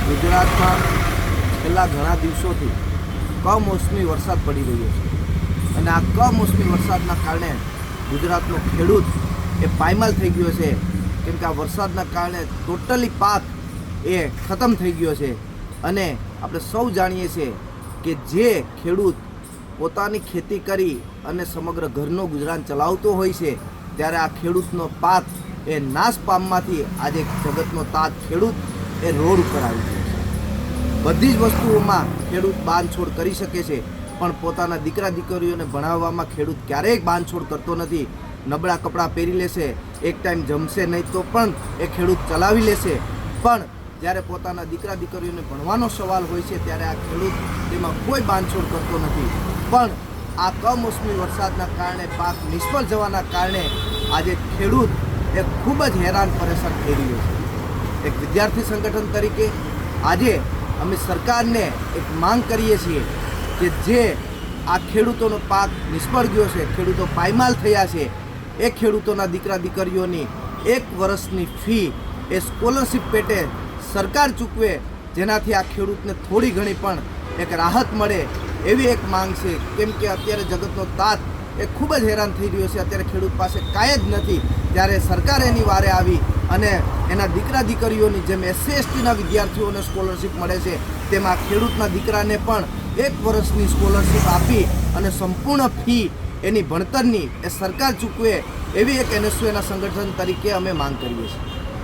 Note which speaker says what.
Speaker 1: ગુજરાતમાં છેલ્લા ઘણા દિવસોથી કમોસમી વરસાદ પડી રહ્યો છે અને આ કમોસમી વરસાદના કારણે ગુજરાતનો ખેડૂત એ પાયમાલ થઈ ગયો છે, કેમ કે આ વરસાદના કારણે ટોટલી પાક એ ખતમ થઈ ગયો છે. અને આપણે સૌ જાણીએ છીએ કે જે ખેડૂત પોતાની ખેતી કરી અને સમગ્ર ઘરનો ગુજરાન ચલાવતો હોય છે, ત્યારે આ ખેડૂતનો પાક એ નાશ પામવાથી આજે જગતનો તાત ખેડૂત એ રોડ ઉપર આવી ગયો છે. બધી જ વસ્તુઓમાં ખેડૂત બાંધછોડ કરી શકે છે, પણ પોતાના દીકરા દીકરીઓને ભણાવવામાં ખેડૂત ક્યારેય બાંધછોડ કરતો નથી. નબળા કપડાં પહેરી લેશે, એક ટાઈમ જમશે નહીં તો પણ એ ખેડૂત ચલાવી લેશે, પણ જ્યારે પોતાના દીકરા દીકરીઓને ભણવાનો સવાલ હોય છે ત્યારે આ ખેડૂત તેમાં કોઈ બાંધછોડ કરતો નથી. પણ આ કમોસમી વરસાદના કારણે પાક નિષ્ફળ જવાના કારણે આજે ખેડૂત એ ખૂબ જ હેરાન પરેશાન થઈ રહ્યો છે. એક વિદ્યાર્થી સંગઠન તરીકે આજે અમે સરકારને એક માંગ કરીએ છીએ કે જે આ ખેડૂતોનો પાક નિષ્ફળ ગયો છે, ખેડૂતો પાયમાલ થયા છે, એ ખેડૂતોના દીકરા દીકરીઓની 1 વર્ષની ફી એ સ્કોલરશિપ પેટે સરકાર ચૂકવે, જેનાથી આ ખેડૂતને થોડી ઘણી પણ એક રાહત મળે એવી એક માંગ છે. કેમ કે અત્યારે જગતનો તાત એ ખૂબ જ હેરાન થઈ રહ્યો છે. અત્યારે ખેડૂત પાસે કાંઈ જ નથી, ત્યારે સરકાર એની વારે આવી અને એના દીકરા દીકરીઓની જેમ SC/STના વિદ્યાર્થીઓને સ્કોલરશિપ મળે છે, તેમાં ખેડૂતના દીકરાને પણ 1 વર્ષની સ્કોલરશિપ આપી અને સંપૂર્ણ ફી એની ભણતરની એ સરકાર ચૂકવે એવી એક NSUના સંગઠન તરીકે અમે માંગ કરીએ છીએ.